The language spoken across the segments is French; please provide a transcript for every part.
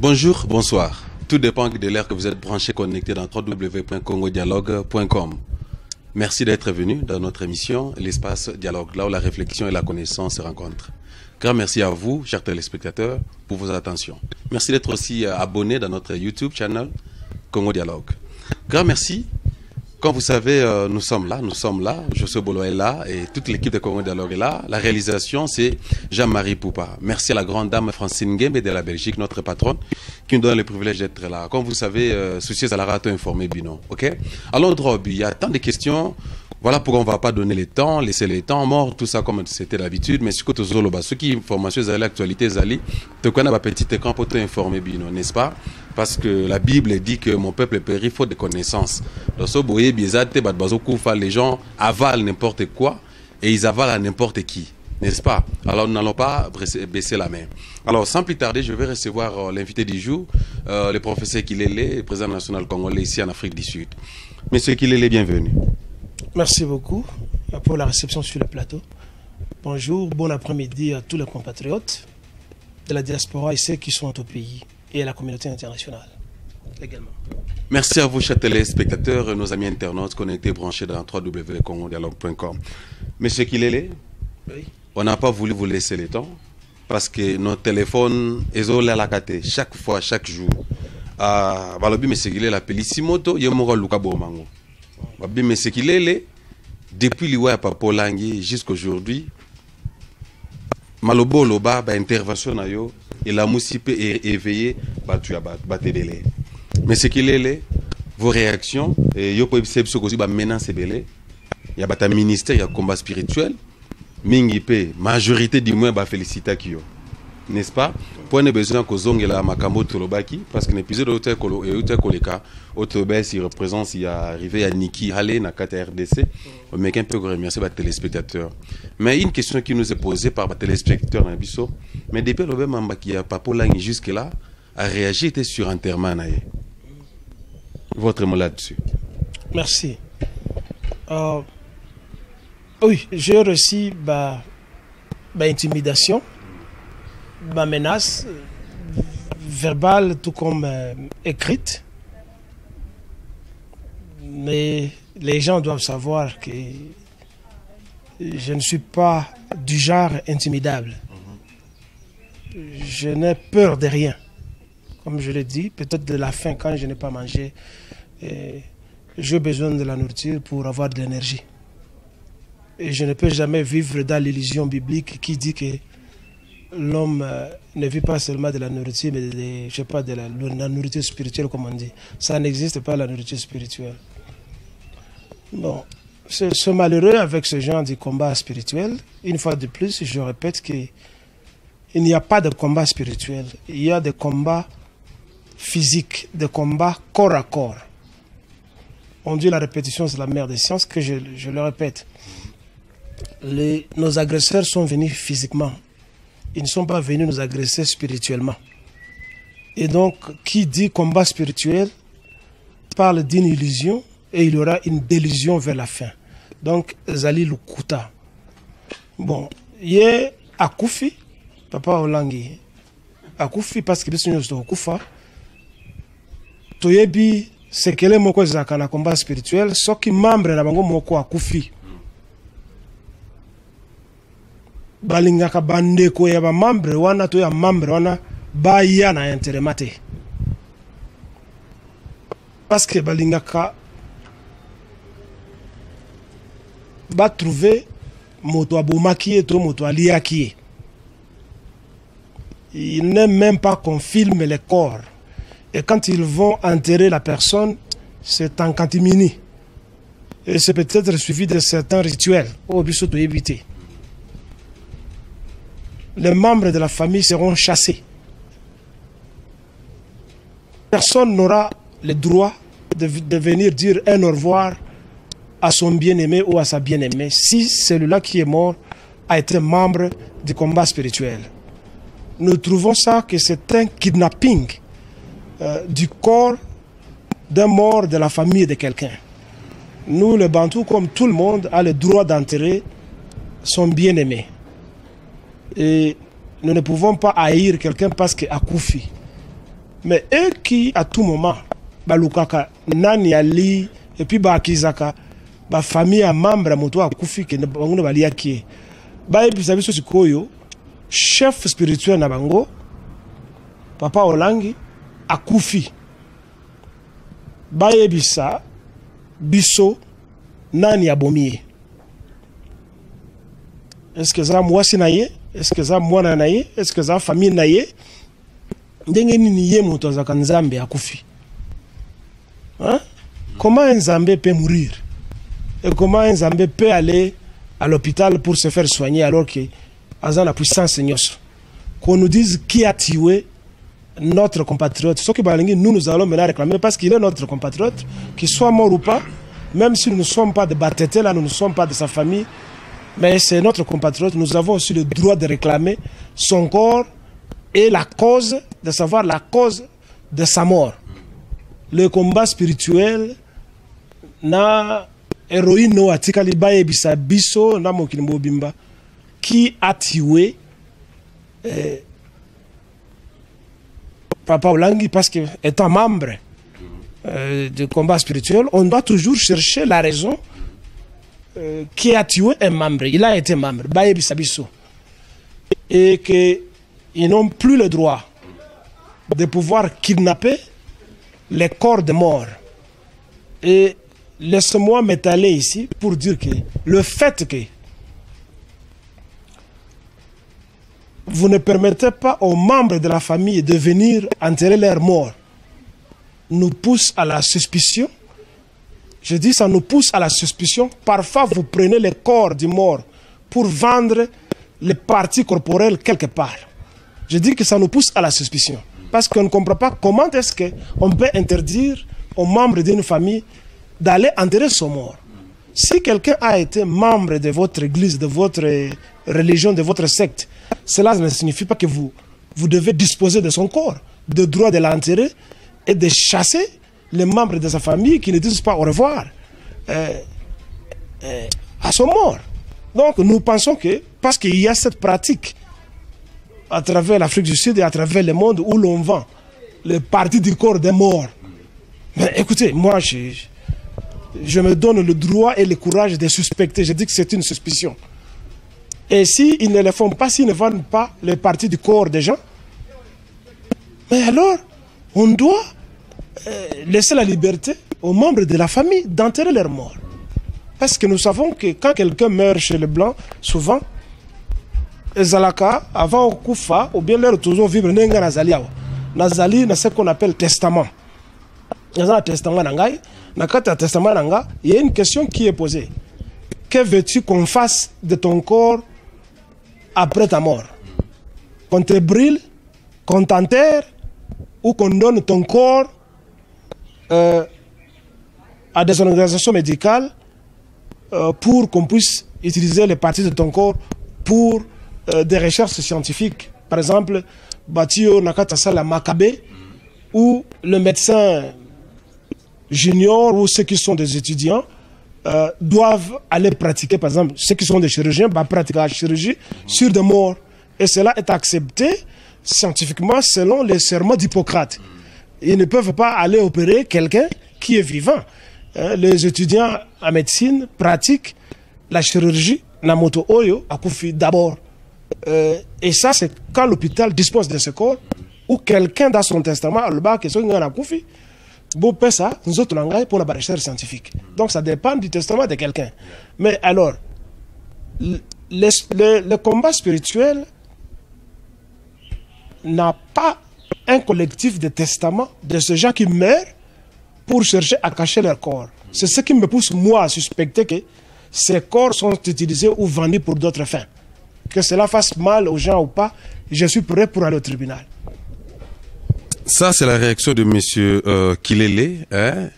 Bonjour, bonsoir. Tout dépend de l'heure que vous êtes branché, connecté dans www.congodialogue.com. Merci d'être venu dans notre émission, l'espace dialogue, là où la réflexion et la connaissance se rencontrent. Grand merci à vous, chers téléspectateurs, pour vos attentions. Merci d'être aussi abonné dans notre YouTube channel Congo Dialogue. Grand merci. Comme vous savez, nous sommes là. José Bolo est là et toute l'équipe de Congo Dialogue est là. La réalisation, c'est Jean-Marie Poupa. Merci à la grande dame Francine Gembe de la Belgique, notre patronne, qui nous donne le privilège d'être là. Comme vous savez, soucieuse à la rato informé Bino. Ok? Allons droit au but. Il y a tant de questions. Voilà pourquoi on ne va pas donner le temps, laisser le temps mort, tout ça comme c'était l'habitude. Mais ce que ceux qui information, l'actualité, te connaissent un petit écran pour t'informer Bino, n'est-ce pas? Parce que la Bible dit que mon peuple périt faute de connaissances. Donc, les gens avalent n'importe quoi et ils avalent à n'importe qui. N'est-ce pas? Alors, nous n'allons pas baisser la main. Alors, sans plus tarder, je vais recevoir l'invité du jour, le professeur Kilele, président national congolais ici en Afrique du Sud. Monsieur Kilele, bienvenue. Merci beaucoup pour la réception sur le plateau. Bonjour, bon après-midi à tous les compatriotes de la diaspora et ceux qui sont au pays et à la communauté internationale également. Merci à vous, chers téléspectateurs, nos amis internautes connectés, branchés dans www.congodialogue.com. Monsieur Kilele, oui. On n'a pas voulu vous laisser le temps parce que nos téléphones, ils ont la carte chaque fois, chaque jour. Monsieur Kilele appelle Simoto, Yemoro Luka Bomango. Monsieur Kilele, depuis l'Iwa Papolangi jusqu'à aujourd'hui, Malobo Loba, intervention na yo, et la moussipe est éveillée, batebele. Monsieur Kilele, vos réactions, yo peut aussi menace belé. Il y a un ministère, il y a un combat spirituel. Mingipe, majorité du moins, félicita Kyo. N'est-ce pas? Pour ne besoin que Zong et la Makambo Tolobaki, parce qu'un épisode de Koleka, Autobès, il représente, il est arrivé à Niki Hale, na Kata RDC, mais qu'un peu remercier les téléspectateurs. Mais une question qui nous est posée par les téléspectateurs dans Bisso, mais depuis le même qui a pas Polangi jusque-là, a réagi, était sur enterrement. Votre mot là-dessus. Merci. Oui, j'ai reçu intimidation, menace verbale tout comme écrite. Mais les gens doivent savoir que je ne suis pas du genre intimidable. Je n'ai peur de rien. Comme je l'ai dit, peut-être de la faim quand je n'ai pas mangé. J'ai besoin de la nourriture pour avoir de l'énergie. Et je ne peux jamais vivre dans l'illusion biblique qui dit que l'homme ne vit pas seulement de la nourriture, mais de la nourriture spirituelle, comme on dit. Ça n'existe pas, la nourriture spirituelle. Bon, ce malheureux avec ce genre de combat spirituel, une fois de plus, je répète qu'il n'y a pas de combat spirituel. Il y a des combats physiques, des combats corps à corps. On dit la répétition, c'est la mère des sciences, que je le répète. Nos agresseurs sont venus physiquement. Ils ne sont pas venus nous agresser spirituellement. Et donc, qui dit combat spirituel parle d'une illusion et il y aura une délusion vers la fin. Donc, Zali Lukuta. Bon, il y a Akoufi, Papa Olangi. Akoufi parce que nous sommes Akufa. Toyebi, c'est que les moko zakana combat spirituel, ce qui membre na bango moko Akoufi. Balingaka bandeko ya ba membre wana to ya membre wana ba ya na intérêt mate. Parce que balingaka ba trouver moto abomaki to moto aliaki. Il n'aime même pas qu'on filme les corps. Et quand ils vont enterrer la personne, c'est en catimini. Et c'est peut-être suivi de certains rituels. Au but de éviter. Les membres de la famille seront chassés. Personne n'aura le droit de venir dire un au revoir à son bien-aimé ou à sa bien-aimée si celui-là qui est mort a été membre du combat spirituel. Nous trouvons ça que c'est un kidnapping du corps d'un mort de la famille de quelqu'un. Nous, les Bantous, comme tout le monde, a le droit d'enterrer son bien-aimé. Et nous ne pouvons pas haïr quelqu'un parce qu'il a Koufi. Mais eux qui, à tout moment, balukaka, nani ali, et puis bakizaka, ba famille à membre à moto à koufi, que ne bali aki. Ba et puis ça veut dire que chef spirituel na bango, Papa Olangi, à koufi. Ba et puis ça, biso, nani abomiye. Est-ce que ça moi sinaye? Est-ce que ça moi naye? Est-ce que ça famille naye? Ndenge nini ye moto azaka nzambe akufi. Hein? Comment un Nzambe peut mourir? Et comment un Nzambe peut aller à l'hôpital pour se faire soigner alors qu'il a la puissance Seigneur? Qu'on nous dise qui a tué notre compatriote. Ce qui nous allons maintenant réclamer parce qu'il est notre compatriote, qu'il soit mort ou pas, même si nous ne sommes pas de Batete, là, nous ne sommes pas de sa famille, mais c'est notre compatriote. Nous avons aussi le droit de réclamer son corps et la cause, de savoir la cause de sa mort. Le combat spirituel na héroïne no atikali baye bisa biso na mokili bimba qui a tué Papa Olangi parce que étant membre du combat spirituel, on doit toujours chercher la raison qui a tué un membre. Il a été membre baye bisa biso et que ils n'ont plus le droit de pouvoir kidnapper les corps de mort. Et laisse-moi m'étaler ici pour dire que le fait que vous ne permettez pas aux membres de la famille de venir enterrer leurs morts nous pousse à la suspicion. Je dis ça nous pousse à la suspicion. Parfois vous prenez les corps du mort pour vendre les parties corporelles quelque part. Je dis que ça nous pousse à la suspicion. Parce qu'on ne comprend pas comment est-ce qu'on peut interdire aux membres d'une famille d'aller enterrer son mort. Si quelqu'un a été membre de votre église, de votre religion, de votre secte, cela ne signifie pas que vous devez disposer de son corps, de droit de l'enterrer et de chasser les membres de sa famille qui ne disent pas au revoir à son mort. Donc nous pensons que, parce qu'il y a cette pratique à travers l'Afrique du Sud et à travers le monde où l'on vend les parties du corps des morts. Mais écoutez, moi, je me donne le droit et le courage de suspecter. Je dis que c'est une suspicion. Et s'ils ne le font pas, s'ils ne vendent pas les parties du corps des gens, mais alors, on doit laisser la liberté aux membres de la famille d'enterrer leurs morts. Parce que nous savons que quand quelqu'un meurt chez les Blancs, souvent, Zalaka, avant Koufa, ou bien leur toujours vivre Nenga Nazali. Nazali, c'est ce qu'on appelle testament. Dans un testament, il y a une question qui est posée. Que veux-tu qu'on fasse de ton corps après ta mort? Qu'on te brûle, qu'on t'enterre, ou qu'on donne ton corps à des organisations médicales pour qu'on puisse utiliser les parties de ton corps pour des recherches scientifiques. Par exemple, Batio Nakatasala Makabe, où le médecin junior ou ceux qui sont des étudiants doivent aller pratiquer, par exemple, ceux qui sont des chirurgiens, pratiquer la chirurgie sur des morts. Et cela est accepté scientifiquement selon les serments d'Hippocrate. Ils ne peuvent pas aller opérer quelqu'un qui est vivant. Les étudiants en médecine pratiquent la chirurgie, Namoto Oyo, à Koufi d'abord. Et ça, c'est quand l'hôpital dispose de ce corps ou quelqu'un dans son testament, le bas, que ce soit Koufi, ça, nous autres pour la recherche scientifique. Donc ça dépend du testament de quelqu'un. Mais alors, le combat spirituel n'a pas un collectif de testaments de ces gens qui meurent pour chercher à cacher leur corps. C'est ce qui me pousse, moi, à suspecter que ces corps sont utilisés ou vendus pour d'autres fins. Que cela fasse mal aux gens ou pas, je suis prêt pour aller au tribunal. Ça, c'est la réaction de M. Kilele. Hein?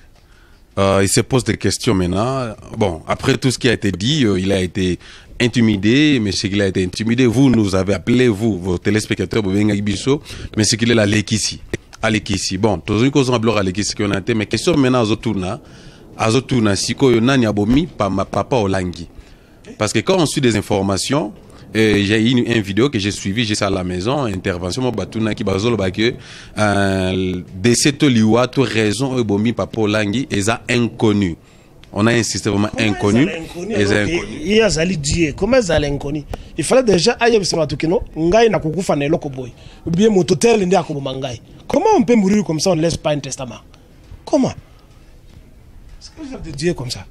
Il se pose des questions maintenant. Bon, après tout ce qui a été dit, il a été intimidé. M. Kilele a été intimidé. Vous nous avez appelé, vous, vos téléspectateurs, M. Kilele a l'équipe ici. Bon, tous les causes à l'équipe qu'on a été, mais question maintenant à Zotouna, si ko yonani abomi par ma papa Olangi. Parce que quand on suit des informations, J'ai eu une vidéo que j'ai suivie, j'ai ça à la maison, intervention, moi, Batuna qui bazolo que décès to liwa, to raison, bomi papa Olangi, et ça inconnu. On a insisté vraiment inconnu. Il y a Zali Dieu. Comment est inconnu? Il fallait déjà ailleurs se matukino, ngai na kukufa na eloko boy. Ou bien mon totel ndi akoboma ngai. Comment on peut mourir comme ça, on ne laisse pas un testament? Comment? C'est que de Dieu comme ça.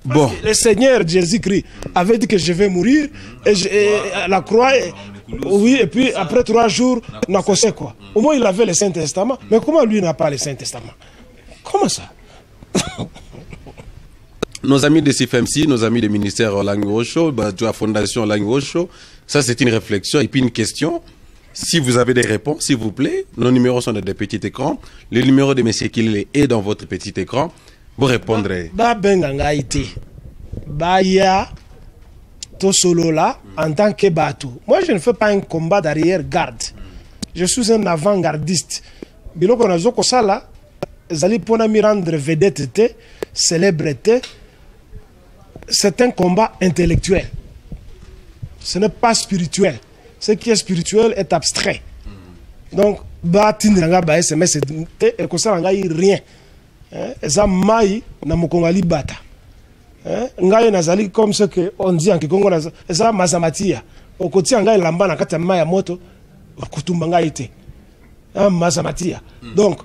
Bon. Le Seigneur Jésus-Christ avait dit que je vais mourir et, la croix. Oui, et puis après 3 jours, on a causé quoi? Au moins il avait le Saint-Testament. Mais comment lui n'a pas le Saint-Testament? Comment ça? Nos amis de CFMC, nos amis du ministère Langue-Rocho, de la fondation Langue-Rocho, ça c'est une réflexion et puis une question. Si vous avez des réponses, s'il vous plaît, nos numéros sont dans des petits écrans. Le numéro de M. Kilele est dans votre petit écran. Vous répondrez. En tant que bateau. Moi, je ne fais pas un combat d'arrière-garde. Je suis un avant-gardiste. Biloko nazoko sala, zali pona mi rendre vedette, célébrité. C'est un combat intellectuel. Ce n'est pas spirituel. Ce qui est spirituel est abstrait. Donc, batindanga ba SMS et ko sala ngai rien. Eza mai na mokongali bata. Ngai nazali comme ce que on dit en Kikongo eza mazamatia. Okoti ngai lamba na kati ya mai ya moto kutumba ngai te. Mazamatia. Donc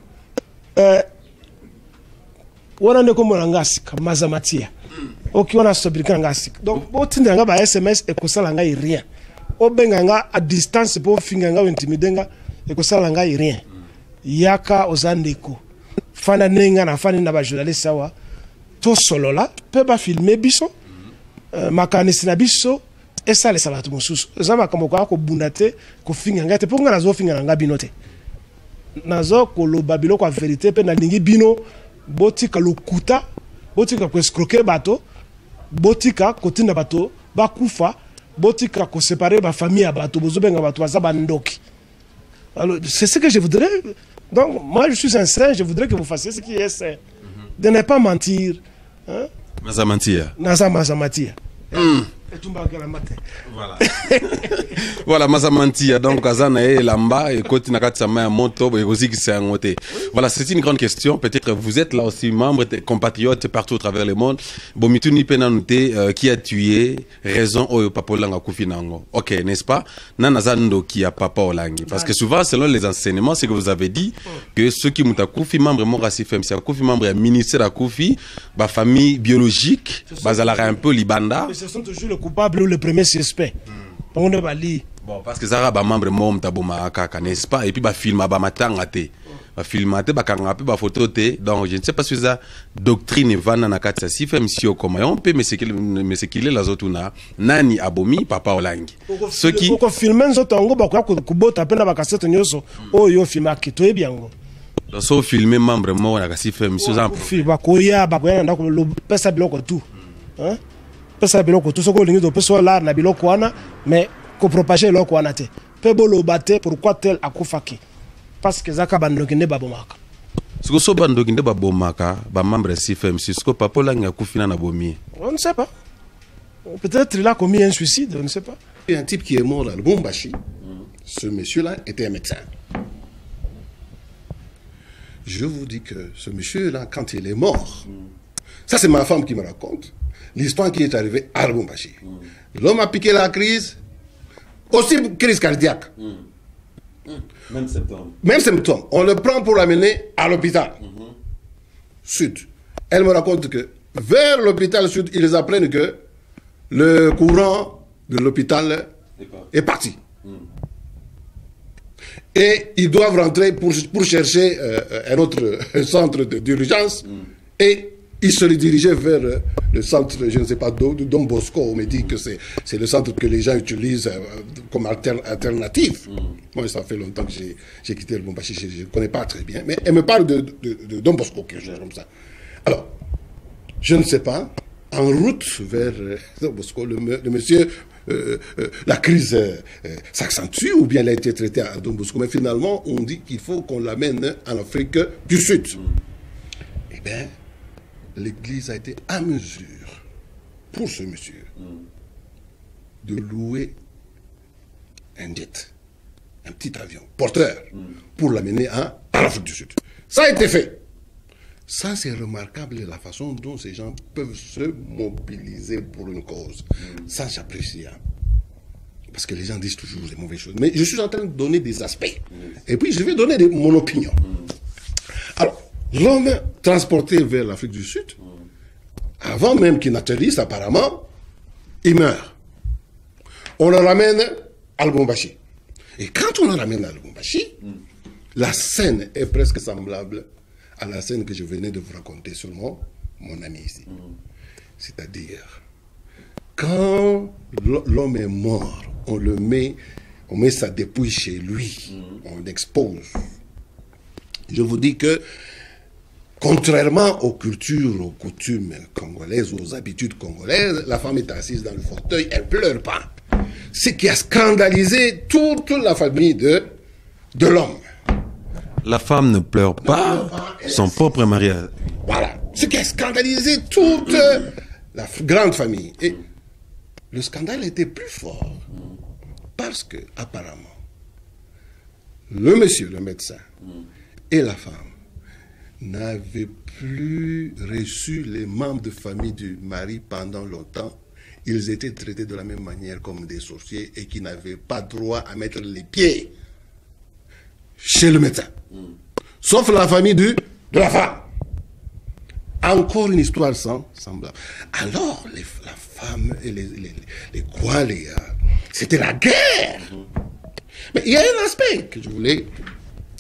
wana ndeko mona ngasika mazamatia. Oki wana sobrika ngasika. Donc botindanga ba SMS et ko sala ngai rien. Obenganga à distance pour finganga intimidenga et ko sala ngai rien. Yaka ozandeko. Fana nenga na fani na ba journaliste sawa. To solo là peut pas filmer biso. Makanisi na biso et ça les salatu mususu. Zama kamoko ko bundate ko finganga te ponga nazo finganga nga binote. Nazo ko lo babilo kwa vérité pe na lingi bino botika lokuta botika ko escroquer bato botika kotinda bato bakufa botika ko séparer ba famille à bato bozobenga bato bazaba ndoki. Alors c'est ce que je voudrais. Donc moi je suis un saint, je voudrais que vous fassiez ce qui est saint. De ne pas mentir. Hein? Mazamatia. Mazamatia. Voilà. Voilà, Mazamantia. Donc, Azana et Lamba, et Kotina Katsama, Monto, et Rosi qui s'est annoté. Voilà, c'est une grande question. Peut-être vous êtes là aussi, membres, compatriotes partout au travers le monde. Bomituni Penanoté, qui a tué, raison, au Papolanga Kufinango. Ok, n'est-ce pas? Nanazando qui a Papa Olangi. Parce que souvent, selon les enseignements, c'est que vous avez dit que ceux qui m'ont Koufi, membre Morasifem, c'est Koufi, membre ministère à Koufi, ma famille biologique, Bazalara un peu Libanda. Ce sont toujours le coupable ou le premier suspect. On ne va lire. Bon, parce que ça va membre mom taboma kaka, n'est-ce pas? Et puis bah film bah matanga te, bah film te bah kanga bah photo te. Donc je ne sais pas si ça doctrine vana na katsa si fait monsieur comment on peut mais c'est qu'il est la zotuna nani abomi papa Olangi. Ce qui ko filmer nzoto ngo ba ko kubota pena ba cassette nyoso o yo filma ki to ebiango. Donc so filmer membre mo na kasi fait monsieur Zampo. Ba ko ya ndako lo pesa biloko tout. Hein? Pesa biloko tout ce que lingi do peso là na biloko wana mais ko propager biloko wana te pe bolo baté pourquoi tel akufaki parce que zaka bandoki ne babomaka ce que so bandoki ne babomaka ba membre CFM ce que papa Olangi akufina na bomi on ne sait pas, peut-être il a commis un suicide, on ne sait pas. Il y a un type qui est mort à Lubumbashi. Ce monsieur-là était un médecin. Je vous dis que ce monsieur-là, quand il est mort, ça c'est ma femme qui me raconte l'histoire qui est arrivée à Lubumbashi. L'homme a piqué la crise, aussi crise cardiaque. Même symptôme. Même symptôme. On le prend pour l'amener à l'hôpital sud. Elle me raconte que vers l'hôpital sud, ils apprennent que le courant de l'hôpital est parti. Et ils doivent rentrer pour chercher un autre centre d'urgence. Et ils se dirigeaient vers le centre, je ne sais pas, de Don Bosco. On me dit que c'est le centre que les gens utilisent comme alternative. Moi, ça fait longtemps que j'ai quitté le Lubumbashi, je ne connais pas très bien. Mais elle me parle de Don Bosco, quelque chose comme ça. Alors, je ne sais pas, en route vers Don Bosco, le monsieur... la crise s'accentue ou bien elle a été traitée à Don Bosco, mais finalement on dit qu'il faut qu'on l'amène en Afrique du Sud. Eh bien, l'Église a été à mesure pour ce monsieur de louer un jet, un petit avion porteur, pour l'amener en Afrique du Sud. Ça a été fait. Ça, c'est remarquable la façon dont ces gens peuvent se mobiliser pour une cause. Ça, j'apprécie. Hein. Parce que les gens disent toujours des mauvaises choses. Mais je suis en train de donner des aspects. Et puis, je vais donner mon opinion. Alors, l'homme transporté vers l'Afrique du Sud, avant même qu'il n'atterrisse, apparemment, il meurt. On le ramène à Lubumbashi. Et quand on le ramène à Lubumbashi, la scène est presque semblable à la scène que je venais de vous raconter sur mon ami ici. C'est-à-dire, quand l'homme est mort, on met sa dépouille chez lui, on l'expose. Je vous dis que, contrairement aux cultures, aux coutumes congolaises, aux habitudes congolaises, la femme est assise dans le fauteuil, elle ne pleure pas. Ce qui a scandalisé toute la famille de l'homme. La femme ne pleure pas son propre mariage. Voilà. Ce qui a scandalisé toute la grande famille. Et le scandale était plus fort parce que, apparemment, le monsieur, le médecin, et la femme n'avaient plus reçu les membres de famille du mari pendant longtemps. Ils étaient traités de la même manière comme des sorciers et qui n'avaient pas droit à mettre les pieds chez le médecin. Sauf la famille de la femme. Encore une histoire semblable. Alors, la femme et c'était la guerre. Mais il y a un aspect que je voulais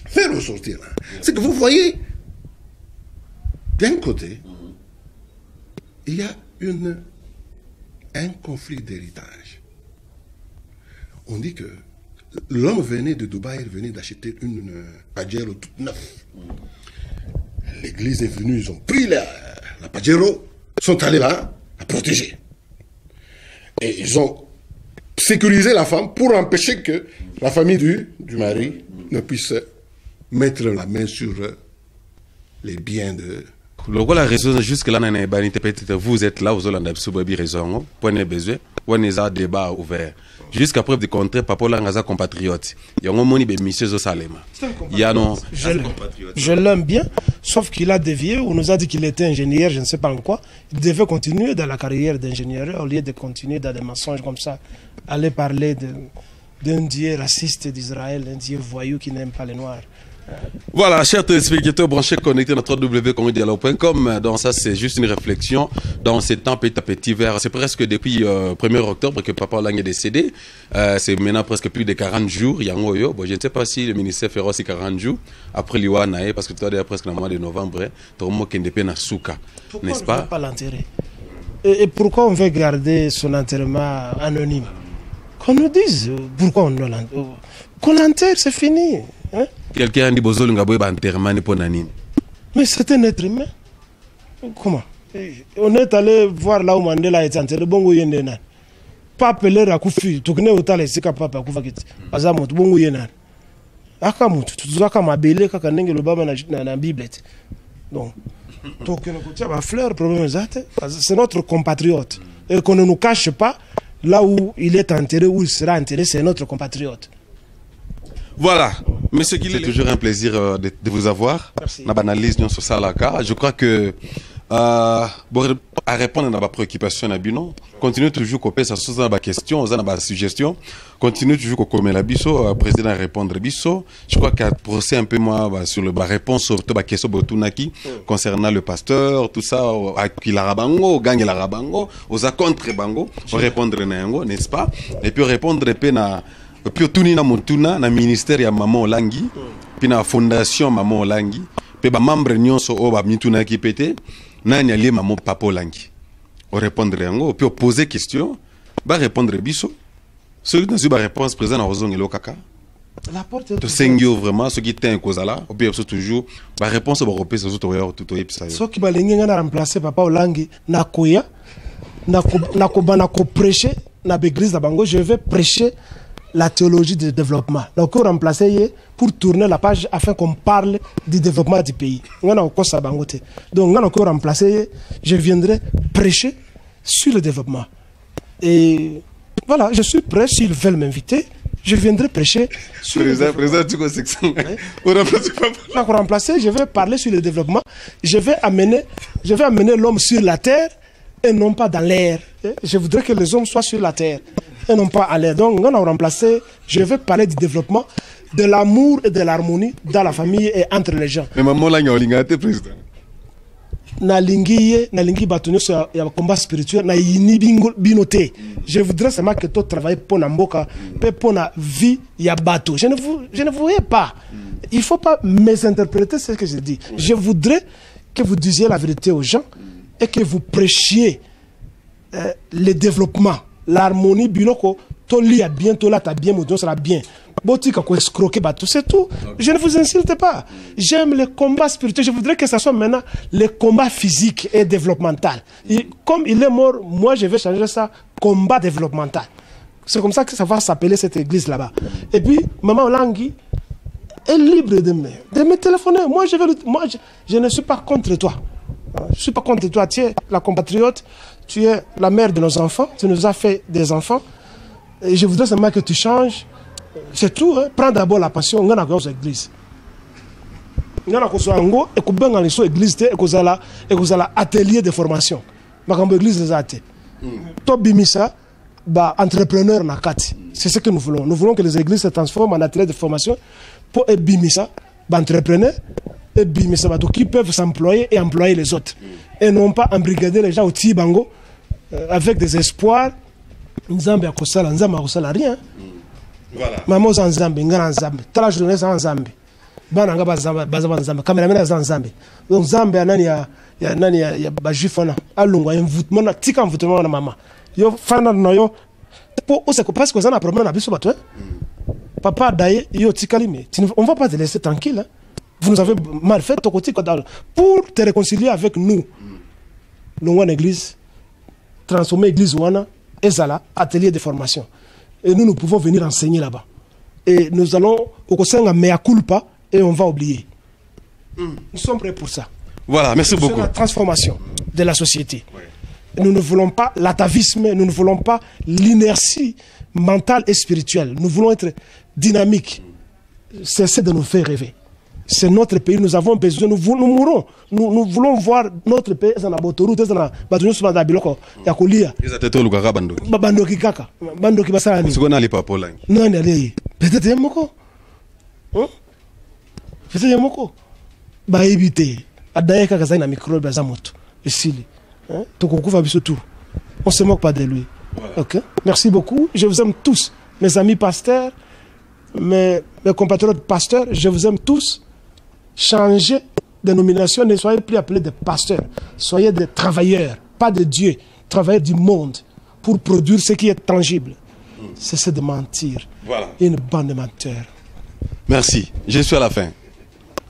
faire ressortir. C'est que vous voyez, d'un côté, il y a un conflit d'héritage. On dit que l'homme venait de Dubaï, il venait d'acheter une Pajero toute neuve. L'église est venue, ils ont pris la Pajero, sont allés là, la protéger. Et ils ont sécurisé la femme pour empêcher que la famille du mari ne puisse mettre la main sur les biens de... La raison jusque là, peut-être vous êtes là, vous avez raison, point de besoin, on est à débat ouvert. Jusqu'à preuve du contraire, papa là, compatriote. Il y a un moment où monsieur Zosalema. Il y a non. Je l'aime bien, sauf qu'il a dévié. On nous a dit qu'il était ingénieur, je ne sais pas en quoi. Il devait continuer dans la carrière d'ingénieur au lieu de continuer dans des mensonges comme ça, aller parler d'un Dieu raciste d'Israël, un Dieu voyou qui n'aime pas les Noirs. Voilà, chers téléspectateurs branchés connectés dans www.congodialogue.com. Donc ça, c'est juste une réflexion. Dans ces temps petit à petit vers, c'est presque depuis 1er octobre que Papa Lang est décédé. C'est maintenant presque plus de 40 jours. Bon, je ne sais pas si le ministère fera aussi 40 jours après l'Iwana, parce que tout à l'heure, presque le mois de novembre, tout le monde qui est dans Souka, n'est-ce pas? Pas l'enterrer. Et pourquoi on veut garder son enterrement anonyme? Qu'on nous dise pourquoi on l'enterre. Qu'on l'enterre, c'est fini. Hein? Quelqu'un a dit que l'enterrement n'est pas anonyme. Mais c'est un être humain. Comment? On est allé voir là où Mandela est enterré. Bongo yendena. Pas appeler à Koufi. Tu connais autant les sika papa Koufakit. Azamot bongo yendena. Akamut. Tu dois comme abelé quand on est le baba na na Bible. Donc c'est notre compatriote. Et qu'on ne nous cache pas là où il est enterré, où il sera enterré, c'est notre compatriote. Voilà, monsieur Guillet, c'est toujours un plaisir de vous avoir. Merci. Je crois que à répondre à ma préoccupation, continuez toujours à couper ça sur ma question, ma suggestion. Continuez toujours à couper la biso, président à répondre biso. Je crois qu'à procéder un peu moi sur la réponse sur la question concernant le pasteur, tout ça, qui la rabango, gagne la rabango, aux contre bango, répondre n'est-ce pas? Et puis répondre na puis tout na mutuna na ministère ya Maman Olangi, puis na fondation Maman Olangi, puis ba membre nyonso o ba mituna ki pété, na nyali Maman Papa Olangi. On répondre yango, puis poser question, ba répondre biso. Celui qui a réponse présent na ozong elo kaka. La porte est to sengio vraiment ce qui t'est cause là, ou bien toujours ba réponse ba repé sur tout tout episa. Ce qui ba lingi na remplacer Papa Olangi na koya na ko prêcher na l'église da bango, je vais prêcher la théologie du développement. Donc, on remplacer pour tourner la page afin qu'on parle du développement du pays. Donc, on remplacer, je viendrai prêcher sur le développement. Et Voilà, je suis prêt, s'ils veulent m'inviter, je viendrai prêcher sur Président, tu connais ça. Pour remplacer, je vais parler sur le développement. Je vais amener l'homme sur la terre et non pas dans l'air. Je voudrais que les hommes soient sur la terre et non pas à l'air. Donc, on a remplacé, je vais parler du développement, de l'amour et de l'harmonie dans la famille et entre les gens. Mais maman, là, il y a un président. Nalingi batonyo sur le combat spirituel, na yini binote. Je voudrais seulement que tu travailles pour Namboka, pour la vie ya bateau. Je ne voulais pas. Il ne faut pas mésinterpréter ce que je dis. Je voudrais que vous disiez la vérité aux gens et que vous prêchiez le développement, l'harmonie, binoko, toli a bientôt là, t'as bien, mon Dieu sera bien. Botika ko escroquer bateau, c'est tout. Je ne vous insulte pas. J'aime le combat spirituel. Je voudrais que ça soit maintenant le combat physique et développemental. Et comme il est mort, moi je vais changer ça combat développemental. C'est comme ça que ça va s'appeler cette église là-bas. Et puis, Maman Olangui est libre de me téléphoner. Moi, je ne suis pas contre toi. Je ne suis pas contre toi. Tu es la compatriote, tu es la mère de nos enfants, tu nous as fait des enfants. Et je voudrais seulement que tu changes. C'est tout. Hein. Prends d'abord la passion. On a l'église. On a l'église et atelier de formation. L'église des athées. Tobimisa, entrepreneur na kati. C'est ce que nous voulons. Nous voulons que les églises se transforment en atelier de formation pour bimisa, entrepreneur, et bimisa, qui peuvent s'employer et employer les autres. Et non pas embrigader les gens au Tibango avec des espoirs. Nzambe akosala, Nzambe akosala rien. Voilà. Maman za Nzambe, ngana Nzambe. Tala journée za Nzambe. Bana nga bazaba Nzambe. Cameraman za Nzambe. Donc Nzambe nani ya bajifana. Alungwa envoûtement na tika envoûtement na mama. Yo fana na yo. Po ose ko parce que ça na problème na biso bato. Papa daye yo tikalime. On va pas te laisser tranquille. Hein? Vous nous avez mal fait ton côté pour te réconcilier avec nous. Nous une église transformer l'église wana ezala atelier de formation. Et nous pouvons venir enseigner là-bas. Et nous allons au conseil mea culpa et on va oublier. Nous sommes prêts pour ça. Voilà, merci beaucoup. C'est la transformation de la société. Oui. Nous ne voulons pas l'atavisme, nous ne voulons pas l'inertie mentale et spirituelle. Nous voulons être dynamiques. Cessez de nous faire rêver. C'est notre pays, nous avons besoin, nous mourrons. Nous voulons voir notre pays, c'est dans l'autoroute, c'est dans la biloko, il y a Kolia. Bandoki kaka. Bandoki basani. C'est qu'on a les papos là. Non, peut-être yamoko. Peut-être yamoko. Bah éviter. Adaye kaka zaina micro bazamoto. Ici. Tokokufa biso tout. On se moque pas de lui. OK. Merci beaucoup. Je vous aime tous, mes amis pasteurs, mes compatriotes pasteurs, je vous aime tous. Changez de nomination, ne soyez plus appelés des pasteurs, soyez des travailleurs, pas de Dieu, travailleurs du monde, pour produire ce qui est tangible. Cessez de mentir. Voilà. Une bande de menteurs. Merci, je suis à la fin.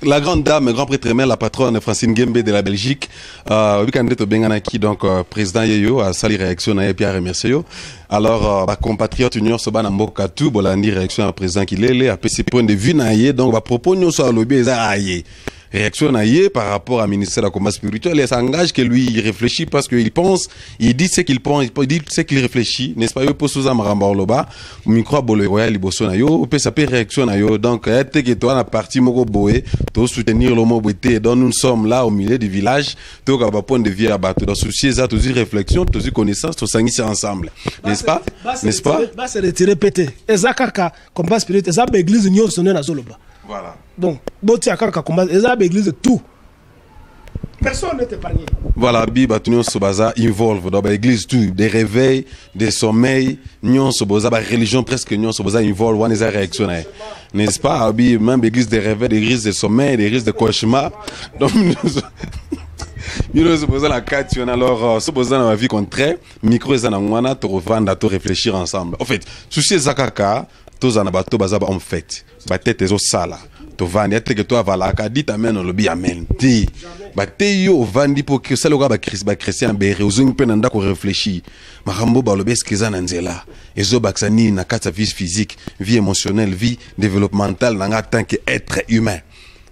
La grande dame, grand prêtre mère, la patronne Francine Gembe de la Belgique, donc président Yeyo a sali réaction et puis a remercié yo. Alors compatriote union soba na mboka tout bolandi réaction à président Kilele a ses points de vue na yé donc va proposer sur lobby ezayé. Réaction naïe par rapport à ministère de la combat spirituel, il s'engage que lui il réfléchit parce qu'il pense, il dit ce qu'il pense, il dit ce qu'il réfléchit, n'est-ce pas? Il peut sous amramba loba, micro bolo royal liboso na yo, peut s'appeler réaction na yo. Donc être que toi na partie moko boé, to soutenir le mot beauté. Donc nous sommes là au milieu du village, to ka ba point de vue à bateau. Donc souci ça, tous réflexion, tous connaissance, tous s'engagent ensemble, n'est-ce pas? N'est-ce pas? Bah c'est retirer pété. Ezakaka combat spirituel, ezab église nyo sonné na zoloba. Voilà. Donc, l'église de tout. Personne n'est épargné. Voilà, Biba, tout le involve dans l'église tout, des réveils, des sommeils, nous sommes religion presque nous sommes involve, on est réactionnaire. N'est-ce pas? Même l'église des réveils, des églises de sommeil, des églises de cauchemar. Donc, nous sommes la question, alors, supposons dans la vie contraire, micro et zanangwana, tu revends, tu réfléchir ensemble. En fait, souci Zakaka, tous en abato bazaba en fait. Batete zo sala. To vandi ate que toi valaka dit amen le bi amen. Ti. Bate yo vandi pour que ça le gars ba chrétien be rezung pe nanda ko réfléchir. Marambo ba lobe skiza na nzela. Ezo baksani na kata vie physique, vie émotionnelle, vie développementale nanga tant que être humain.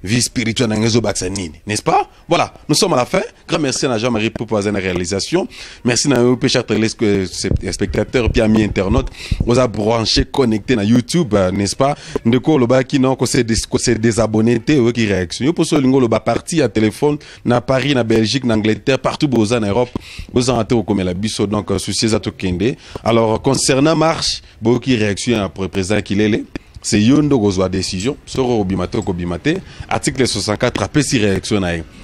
vie spirituelle n'est-ce pas? Voilà, nous sommes à la fin. Grand merci à Jean-Marie pour la réalisation. Merci à vous, chers téléspectateurs, puis amis internautes. Vous avez branché, connecté à YouTube, n'est-ce pas? De quoi le bas qui n'ont que c'est des abonnés qui réactionnent. Pour ce lingo le bas parti à téléphone, na Paris, na Belgique, na Angleterre, partout en Europe. Vous en avez comme la biso donc souci à tout kende. Alors concernant marche, beaucoup qui réactionnent après présent qu'il est. C'est Yondo Gozwa décision, sur Obimate Kobimate, article 64, après si réaction.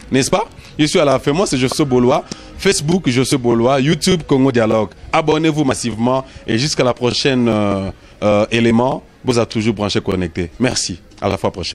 N'est-ce pas? Je suis à la fin, moi c'est Joseph Bolois, Facebook Joseph Bolois, YouTube Congo Dialogue. Abonnez-vous massivement et jusqu'à la prochaine élément, vous êtes toujours branché connecté. Merci, à la fois prochaine.